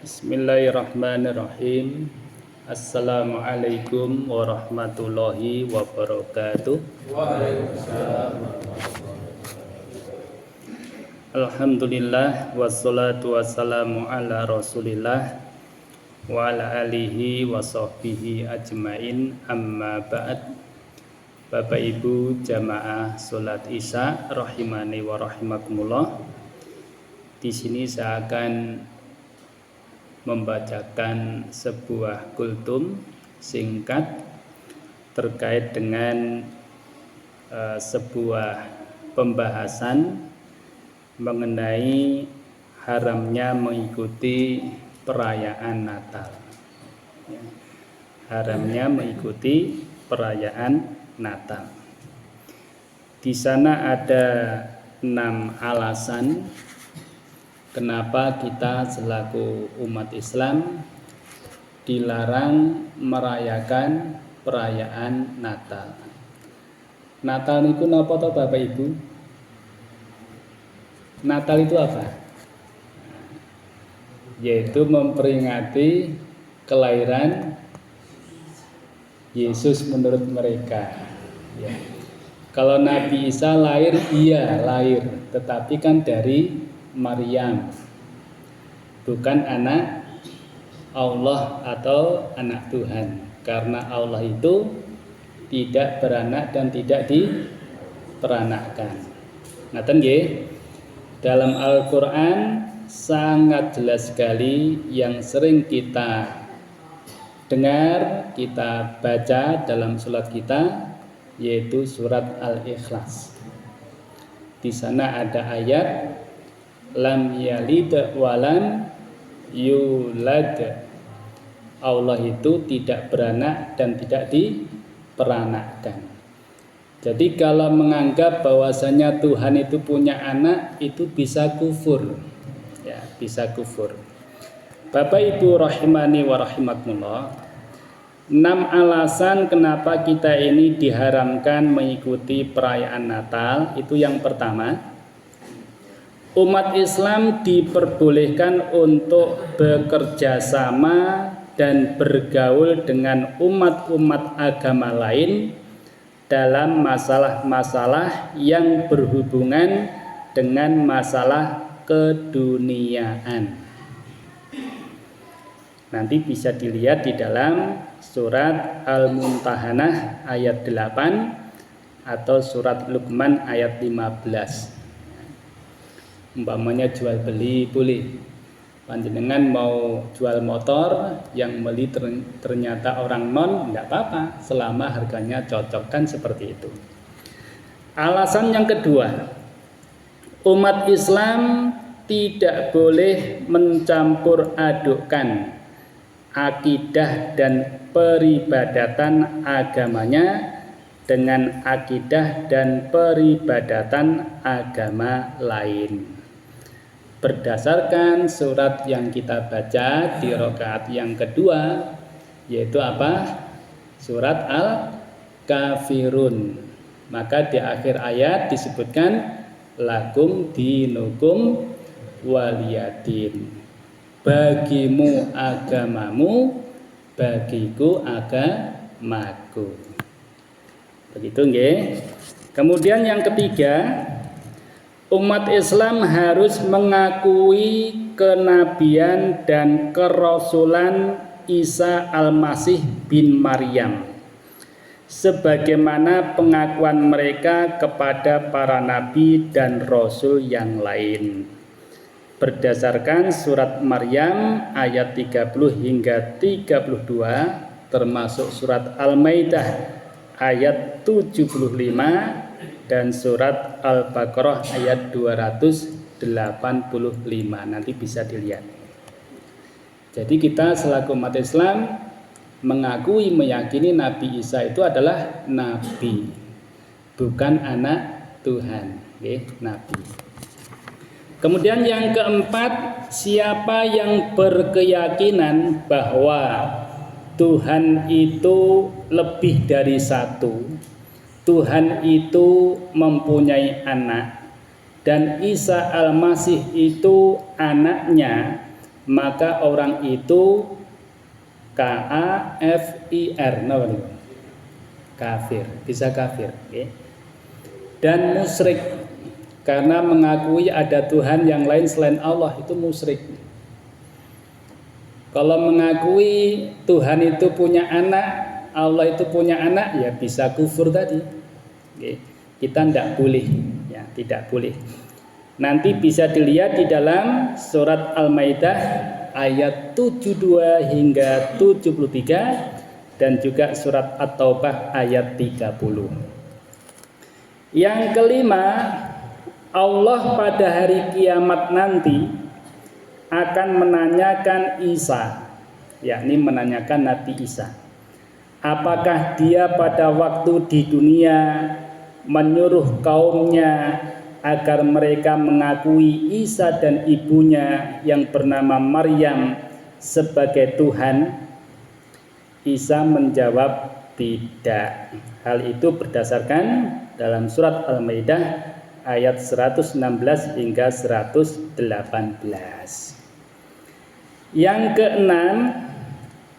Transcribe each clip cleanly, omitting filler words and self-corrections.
Bismillahirrahmanirrahim. Assalamualaikum warahmatullahi wabarakatuh. Waalaikumsalam. Alhamdulillah wassalatu wassalamu ala Rasulillah wa ala alihi wa sahbihi ajmain, amma ba'd. Bapak Ibu jamaah salat Isya rahimani wa rahimakumullah. Di sini saya akan membacakan sebuah kultum singkat terkait dengan sebuah pembahasan mengenai haramnya mengikuti perayaan Natal. Haramnya mengikuti perayaan Natal. Di sana ada 6 alasan kenapa kita selaku umat Islam dilarang merayakan perayaan Natal. Natal itu apa toh Bapak Ibu? Natal itu apa? Yaitu memperingati kelahiran Yesus menurut mereka. Ya. Kalau Nabi Isa lahir, iya lahir, tetapi kan dari Maryam, bukan anak Allah atau anak Tuhan, karena Allah itu tidak beranak dan tidak diperanakkan. Ngaten nggih? Dalam Al-Qur'an sangat jelas sekali yang sering kita dengar, kita baca dalam surat kita, yaitu surat Al-Ikhlas. Di sana ada ayat lam yalid walam yulad. Allah itu tidak beranak dan tidak diperanakkan. Jadi kalau menganggap bahwasanya Tuhan itu punya anak, itu bisa kufur. Ya, bisa kufur. Bapak Ibu rahimani wa rahimakumullah. 6 alasan kenapa kita ini diharamkan mengikuti perayaan Natal. Itu yang pertama, umat Islam diperbolehkan untuk bekerja sama dan bergaul dengan umat-umat agama lain dalam masalah-masalah yang berhubungan dengan masalah keduniaan. Nanti bisa dilihat di dalam surat Al-Mumtahanah ayat 8 atau surat Luqman ayat 15. Umpamanya jual beli boleh. Panjenengan mau jual motor, yang beli ternyata orang non, enggak apa-apa selama harganya cocok, kan seperti itu. Alasan yang kedua, umat Islam tidak boleh mencampur adukkan akidah dan peribadatan agamanya dengan akidah dan peribadatan agama lain. Berdasarkan surat yang kita baca di rakaat yang kedua, yaitu apa? Surat Al-Kafirun. Maka di akhir ayat disebutkan lakum dinukum waliyadin. Bagimu agamamu, bagiku agamaku. Begitu nggih. Kemudian yang ketiga, umat Islam harus mengakui kenabian dan kerasulan Isa Al-Masih bin Maryam sebagaimana pengakuan mereka kepada para nabi dan rasul yang lain. Berdasarkan surat Maryam ayat 30 hingga 32, termasuk surat Al-Maidah ayat 75 dan surat Al-Baqarah ayat 285. Nanti bisa dilihat. Jadi kita selaku umat Islam mengakui, meyakini Nabi Isa itu adalah nabi, bukan anak Tuhan. Nabi. Kemudian yang keempat, siapa yang berkeyakinan bahwa Tuhan itu lebih dari satu, Tuhan itu mempunyai anak, dan Isa Al-Masih itu anaknya, maka orang itu kafir, kafir, bisa kafir, okay? Dan musyrik karena mengakui ada Tuhan yang lain selain Allah, itu musyrik. Kalau mengakui Tuhan itu punya anak, Allah itu punya anak, ya bisa kufur tadi, okay? Kita tidak boleh, ya tidak boleh. Nanti bisa dilihat di dalam surat Al-Maidah ayat 72 hingga 73 dan juga surat At-Taubah ayat 30. Yang kelima, Allah pada hari kiamat nanti akan menanyakan Isa, yakni menanyakan Nabi Isa, apakah dia pada waktu di dunia menyuruh kaumnya agar mereka mengakui Isa dan ibunya yang bernama Maryam sebagai Tuhan? Isa menjawab tidak. Hal itu berdasarkan dalam surat Al-Maidah ayat 116 hingga 118. Yang keenam,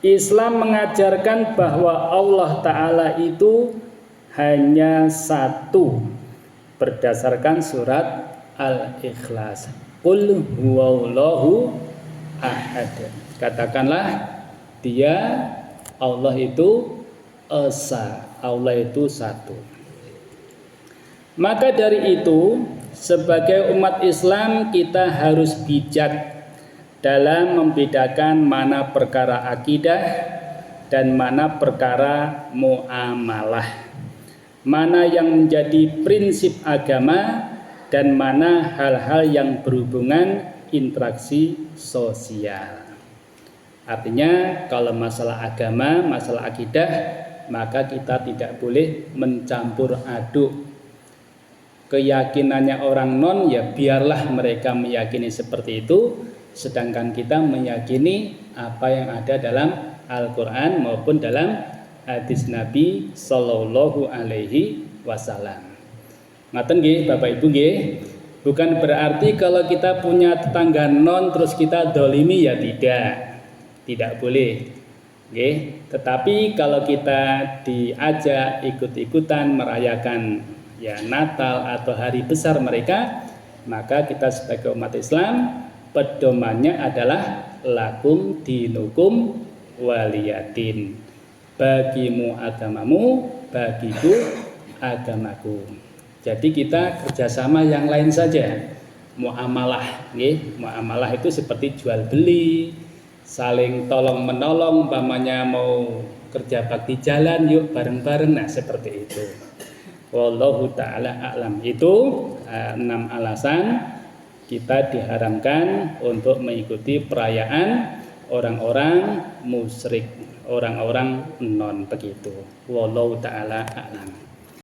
Islam mengajarkan bahwa Allah Ta'ala itu hanya satu berdasarkan surat Al-Ikhlas. Qul huwallahu ahad. Katakanlah dia, Allah itu esa, Allah itu satu. Maka dari itu, sebagai umat Islam kita harus bijak dalam membedakan mana perkara akidah dan mana perkara muamalah, mana yang menjadi prinsip agama dan mana hal-hal yang berhubungan interaksi sosial. Artinya kalau masalah agama, masalah akidah, maka kita tidak boleh mencampur aduk. Keyakinannya orang non, ya biarlah mereka meyakini seperti itu, sedangkan kita meyakini apa yang ada dalam Al-Quran maupun dalam hadis Nabi Sallallahu Alaihi Wasallam. Ngaten nggih Bapak Ibu nggih. Bukan berarti kalau kita punya tetangga non terus kita dolimi, ya tidak boleh. Nggih. Tetapi kalau kita diajak ikut-ikutan merayakan ya Natal atau hari besar mereka, maka kita sebagai umat Islam pedomannya adalah lakum dinukum waliyadin. Bagimu agamamu, bagiku agamaku. Jadi kita kerjasama yang lain saja. Muamalah, muamalah itu seperti jual beli, saling tolong menolong, umpamanya mau kerja bakti jalan, yuk bareng-bareng, nah seperti itu. Wallahu ta'ala a'lam. Itu 6 alasan kita diharamkan untuk mengikuti perayaan orang-orang musyrik, orang-orang non begitu. Wallahu ta'ala a'lam.